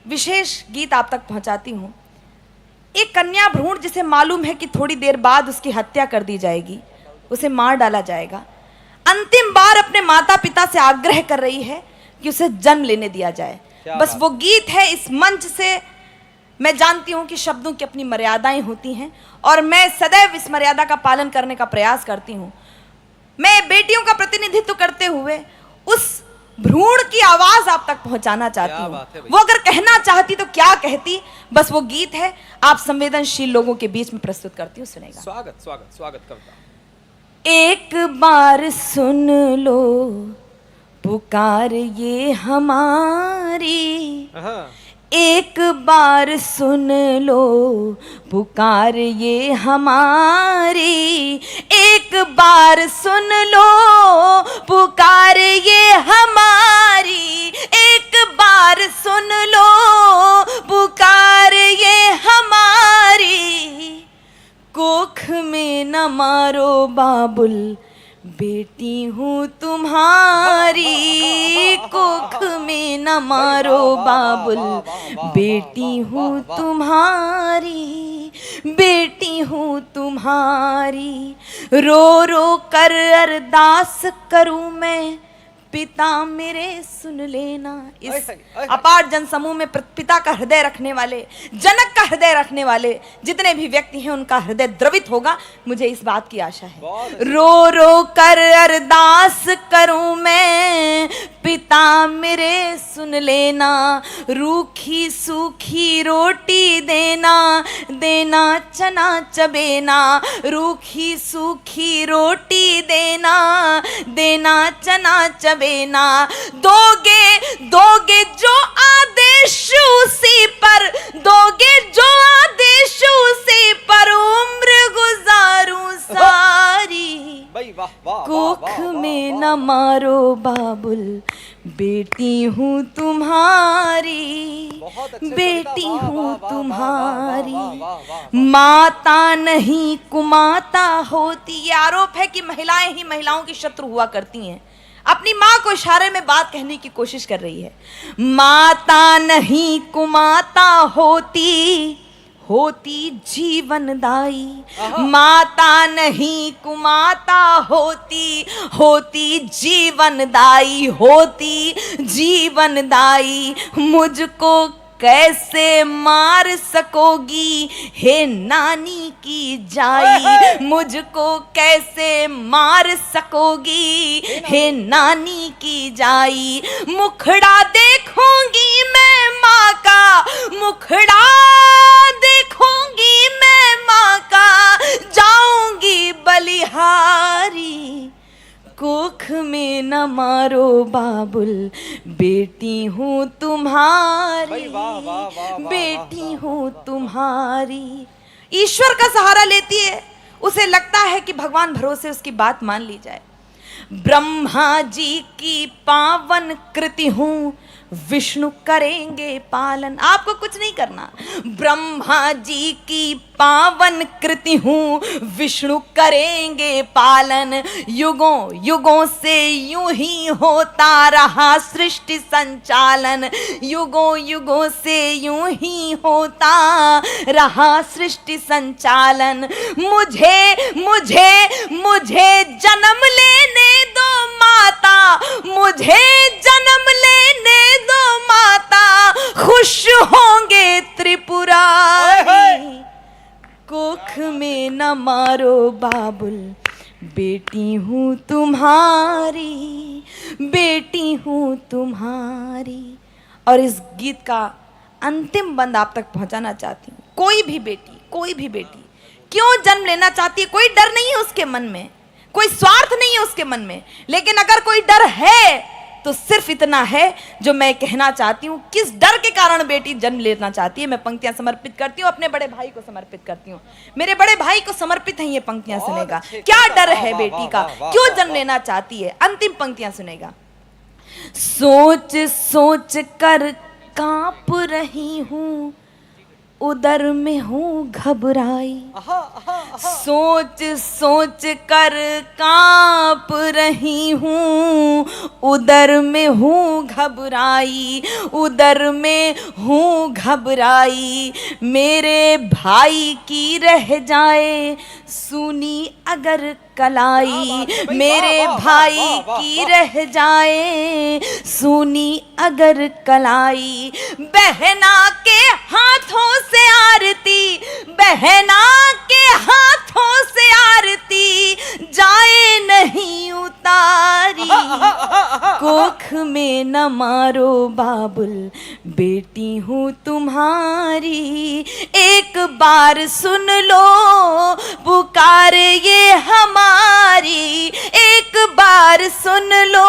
विशेष गीत आप तक पहुंचाती हूं। एक कन्या भ्रूण जिसे मालूम है कि थोड़ी देर बाद उसकी हत्या कर दी जाएगी, उसे मार डाला जाएगा, अंतिम बार अपने माता पिता से आग्रह कर रही है कि उसे जन्म लेने दिया जाए। बस वो गीत है। इस मंच से मैं जानती हूं कि शब्दों की अपनी मर्यादाएं होती हैं और मैं सदैव इस मर्यादा का पालन करने का प्रयास करती हूं। मैं बेटियों का प्रतिनिधित्व करते हुए उस भ्रूण की आवाज आप तक पहुंचाना चाहती हूँ। वो अगर कहना चाहती तो क्या कहती, बस वो गीत है, आप संवेदनशील लोगों के बीच में प्रस्तुत करती हूँ, सुनेगा। स्वागत स्वागत स्वागत करता। एक बार सुन लो पुकार ये हमारी, एक बार सुन लो पुकार ये हमारी, एक बार सुन लो पुकार ये हमारी, एक बार सुन लो पुकार ये हमारी। कोख में न मारो बाबुल बेटी हूँ तुम्हारी, कोख में न मारो बाबुल बेटी हूँ तुम्हारी, बेटी हूँ तुम्हारी। रो रो कर अरदास करूँ मैं पिता मेरे सुन लेना। इस अपार जनसमूह में पिता का हृदय रखने वाले, जनक का हृदय रखने वाले जितने भी व्यक्ति हैं उनका हृदय द्रवित होगा, मुझे इस बात की आशा है। रो रो कर अरदास करूं मैं पिता मेरे सुन लेना, रूखी सूखी रोटी देना, देना चना चबेना, रूखी सूखी रोटी देना, देना चना चबेना। दोगे दोगे जो आदेश उसी पर, दोगे जो आदेश उसी पर उम्र गुजारूं सारी। कोख में न मारो बाबुल बेटी हूँ तुम्हारी, बेटी हूँ तुम्हारी। माता नहीं कुमाता होती, ये आरोप है कि महिलाएं ही महिलाओं की शत्रु हुआ करती हैं। अपनी माँ को इशारे में बात कहने की कोशिश कर रही है। माता नहीं कुमाता होती, होती जीवनदाई, माता नहीं कुमाता होती, होती जीवनदाई, होती जीवनदाई। मुझको कैसे मार सकोगी हे नानी की जाई, मुझको कैसे मार सकोगी हे नानी की जाई। मुखड़ा देखूंगी मैं माँ का, मुखड़ा देखूंगी मैं माँ का, जाऊंगी बलिहारी। कोख में न मारो बाबुल बेटी हूँ तुम्हारी, बेटी हूँ तुम्हारी। ईश्वर का सहारा लेती है, उसे लगता है कि भगवान भरोसे उसकी बात मान ली जाए। ब्रह्मा जी की पावन कृति हूँ, विष्णु करेंगे पालन। आपको कुछ नहीं करना। ब्रह्मा जी की पावन कृति हूँ, विष्णु करेंगे पालन। युगों युगों से यूं ही होता रहा सृष्टि संचालन, युगों युगों से यूं ही होता रहा सृष्टि संचालन। मुझे मुझे मुझे जन्म लेने दो माता, मुझे जन्म लेने दो माता, खुश होंगे त्रिपुरारी। कोख में न मारो बाबुल बेटी हूँ तुम्हारी, बेटी हूँ तुम्हारी। और इस गीत का अंतिम बंद आप तक पहुंचाना चाहती हूँ। कोई भी बेटी क्यों जन्म लेना चाहती है, कोई डर नहीं है उसके मन में, कोई स्वार्थ नहीं है उसके मन में, लेकिन अगर कोई डर है तो सिर्फ इतना है जो मैं कहना चाहती हूँ। किस डर के कारण बेटी जन्म लेना चाहती है, मैं पंक्तियां समर्पित करती हूँ, अपने बड़े भाई को समर्पित करती हूँ। मेरे बड़े भाई को समर्पित है ये पंक्तियां, सुनेगा। क्या डर है बेटी का, क्यों जन्म लेना चाहती है, अंतिम पंक्तियां सुनेगा। सोच सोच कर कांप रही हूँ, उदर में हूँ घबराई, सोच सोच कर कांप रही हूँ, उदर में हूँ घबराई, उदर में हूँ घबराई। मेरे भाई की रह जाए सुनी अगर कलाई, मेरे भाई की रह जाए सुनी अगर कलाई। बहना के हाथों से आरती, बहना के हाथों से आरती जाए नहीं उतारी। कोख में न मारो बाबुल बेटी हूँ तुम्हारी, एक बार सुन लो पुकार ये हमारी, एक बार सुन लो